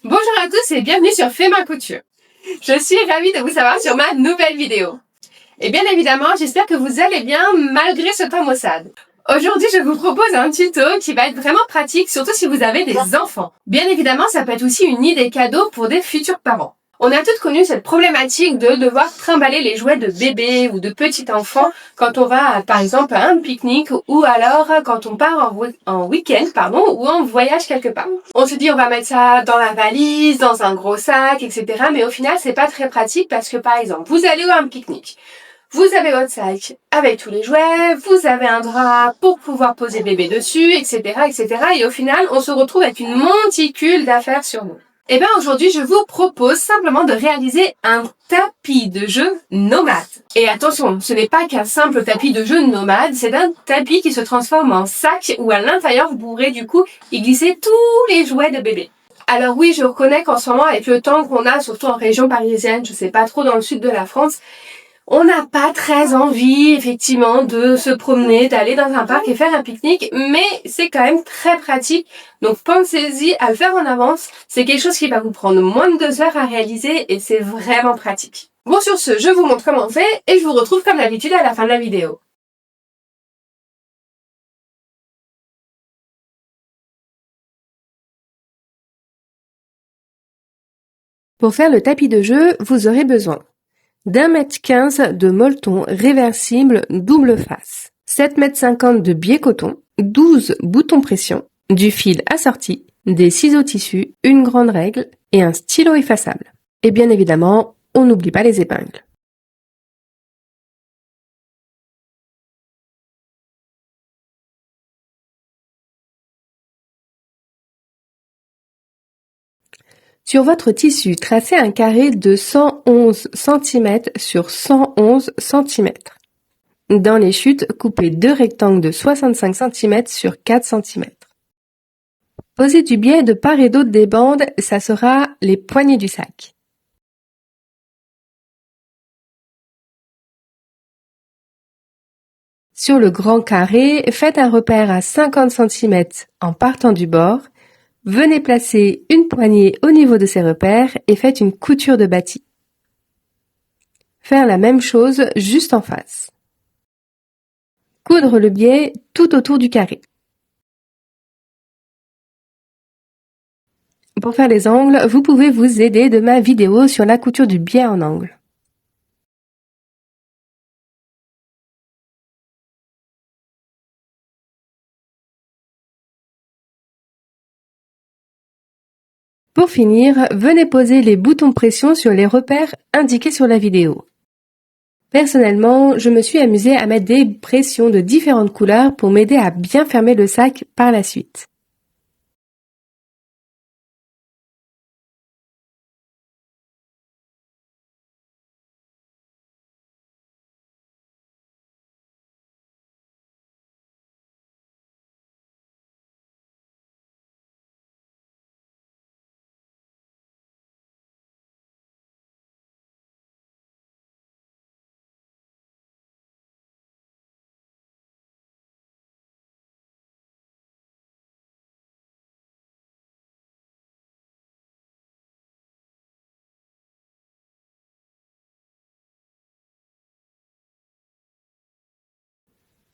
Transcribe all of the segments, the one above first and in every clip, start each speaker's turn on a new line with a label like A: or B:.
A: Bonjour à tous et bienvenue sur Fais ma couture. Je suis ravie de vous savoir sur ma nouvelle vidéo. Et bien évidemment, j'espère que vous allez bien malgré ce temps maussade. Aujourd'hui, je vous propose un tuto qui va être vraiment pratique, surtout si vous avez des enfants. Bien évidemment, ça peut être aussi une idée cadeau pour des futurs parents. On a toutes connu cette problématique de devoir trimballer les jouets de bébé ou de petits enfants quand on va, par exemple, à un pique-nique ou alors quand on part en week-end, ou en voyage quelque part. On se dit on va mettre ça dans la valise, dans un gros sac, etc. Mais au final, c'est pas très pratique parce que, par exemple, vous allez à un pique-nique. Vous avez votre sac avec tous les jouets, vous avez un drap pour pouvoir poser bébé dessus, etc., etc. Et au final, on se retrouve avec une monticule d'affaires sur nous. Et bien aujourd'hui, je vous propose simplement de réaliser un tapis de jeu nomade. Et attention, ce n'est pas qu'un simple tapis de jeu nomade, c'est un tapis qui se transforme en sac où à l'intérieur, vous pourrez du coup y glisser tous les jouets de bébé. Alors oui, je reconnais qu'en ce moment, avec le temps qu'on a, surtout en région parisienne, je sais pas trop dans le sud de la France, on n'a pas très envie, effectivement, de se promener, d'aller dans un parc et faire un pique-nique, mais c'est quand même très pratique. Donc pensez-y à le faire en avance. C'est quelque chose qui va vous prendre moins de 2 heures à réaliser et c'est vraiment pratique. Bon, sur ce, je vous montre comment on fait et je vous retrouve comme d'habitude à la fin de la vidéo. Pour faire le tapis de jeu, vous aurez besoin d'1,15 m de molleton réversible double face, 7,50 m de biais coton, 12 boutons pression, du fil assorti, des ciseaux tissus, une grande règle et un stylo effaçable. Et bien évidemment, on n'oublie pas les épingles. Sur votre tissu, tracez un carré de 111 cm sur 111 cm. Dans les chutes, coupez 2 rectangles de 65 cm sur 4 cm. Posez du biais de part et d'autre des bandes, ça sera les poignées du sac. Sur le grand carré, faites un repère à 50 cm en partant du bord. Venez placer une poignée au niveau de ces repères et faites une couture de bâti. Faire la même chose juste en face. Coudre le biais tout autour du carré. Pour faire les angles, vous pouvez vous aider de ma vidéo sur la couture du biais en angle. Pour finir, venez poser les boutons pression sur les repères indiqués sur la vidéo. Personnellement, je me suis amusée à mettre des pressions de différentes couleurs pour m'aider à bien fermer le sac par la suite.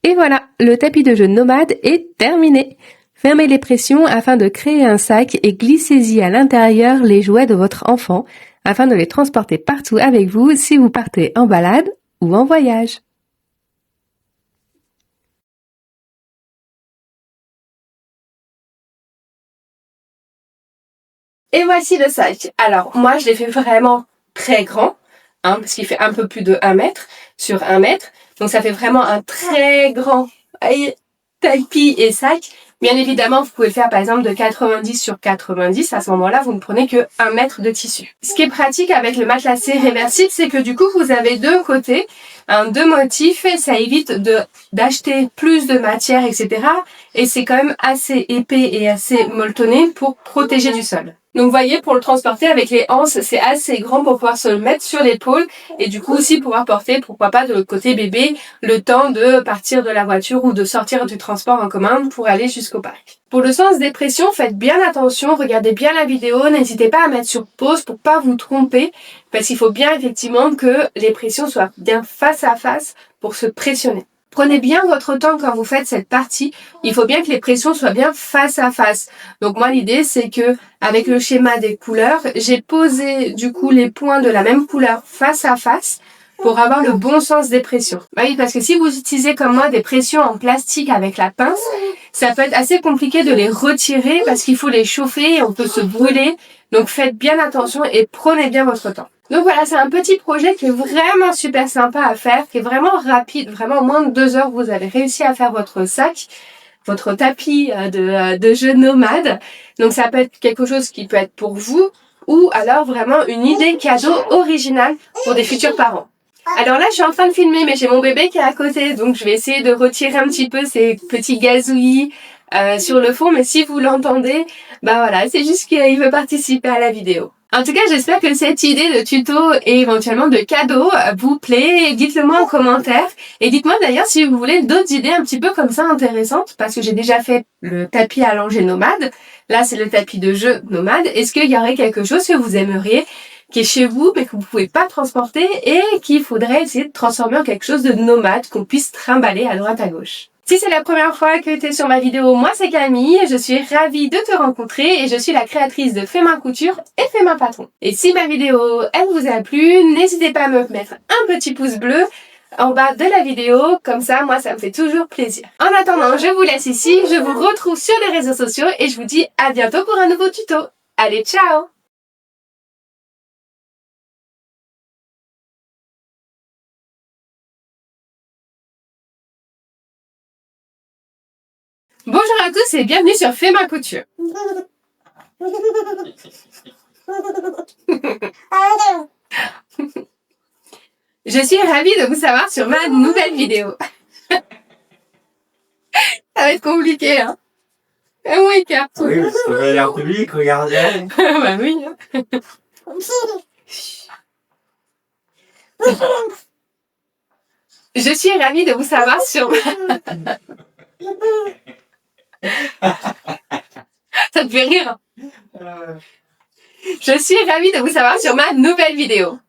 A: Et voilà, le tapis de jeu nomade est terminé. Fermez les pressions afin de créer un sac et glissez-y à l'intérieur les jouets de votre enfant afin de les transporter partout avec vous si vous partez en balade ou en voyage. Et voici le sac. Alors, moi, je l'ai fait vraiment très grand, parce qu'il fait un peu plus de 1 mètre sur 1 mètre. Donc, ça fait vraiment un très grand tapis et sac. Bien évidemment, vous pouvez le faire par exemple de 90 sur 90. À ce moment-là, vous ne prenez que 1 mètre de tissu. Ce qui est pratique avec le matelassé réversible, c'est que du coup, vous avez deux côtés, deux motifs, et ça évite d'acheter plus de matière, etc. Et c'est quand même assez épais et assez molletonné pour protéger du sol. Donc vous voyez, pour le transporter avec les anses, c'est assez grand pour pouvoir se le mettre sur l'épaule et du coup aussi pouvoir porter, pourquoi pas de l'autre côté bébé, le temps de partir de la voiture ou de sortir du transport en commun pour aller jusqu'au parc. Pour le sens des pressions, faites bien attention, regardez bien la vidéo, n'hésitez pas à mettre sur pause pour pas vous tromper, parce qu'il faut bien effectivement que les pressions soient bien face à face pour se pressionner. Prenez bien votre temps quand vous faites cette partie. Il faut bien que les pressions soient bien face à face. Donc moi, l'idée, c'est que avec le schéma des couleurs, j'ai posé du coup les points de la même couleur face à face pour avoir le bon sens des pressions. Oui, parce que si vous utilisez comme moi des pressions en plastique avec la pince, ça peut être assez compliqué de les retirer parce qu'il faut les chauffer et on peut se brûler. Donc faites bien attention et prenez bien votre temps. Donc voilà, c'est un petit projet qui est vraiment super sympa à faire, qui est vraiment rapide, vraiment en moins de 2 heures, vous avez réussi à faire votre sac, votre tapis de jeu nomade. Donc ça peut être quelque chose qui peut être pour vous ou alors vraiment une idée cadeau originale pour des futurs parents. Alors là, je suis en train de filmer, mais j'ai mon bébé qui est à côté, donc je vais essayer de retirer un petit peu ces petits gazouillis sur le fond, mais si vous l'entendez, bah voilà, c'est juste qu'il veut participer à la vidéo. En tout cas, j'espère que cette idée de tuto et éventuellement de cadeau vous plaît. Dites-le moi en commentaire. Et dites-moi d'ailleurs si vous voulez d'autres idées un petit peu comme ça intéressantes, parce que j'ai déjà fait le tapis allongé nomade. Là, c'est le tapis de jeu nomade. Est-ce qu'il y aurait quelque chose que vous aimeriez qui est chez vous, mais que vous pouvez pas transporter et qu'il faudrait essayer de transformer en quelque chose de nomade qu'on puisse trimballer à droite à gauche? Si c'est la première fois que tu es sur ma vidéo, moi c'est Camille, je suis ravie de te rencontrer et je suis la créatrice de Fais Main Couture et Fais Main Patron. Et si ma vidéo, elle vous a plu, n'hésitez pas à me mettre un petit pouce bleu en bas de la vidéo, comme ça, moi ça me fait toujours plaisir. En attendant, je vous laisse ici, je vous retrouve sur les réseaux sociaux et je vous dis à bientôt pour un nouveau tuto. Allez, ciao! Bonjour à tous et bienvenue sur Fais Main Couture. Je suis ravie de vous savoir sur ma nouvelle vidéo. Ça va être compliqué, hein. Un wake-up.
B: Oui, parce que j'ai l'air public, regardez.
A: Bah oui. Je suis ravie de vous savoir sur ma... Ça te fait rire. Je suis ravie de vous savoir sur ma nouvelle vidéo.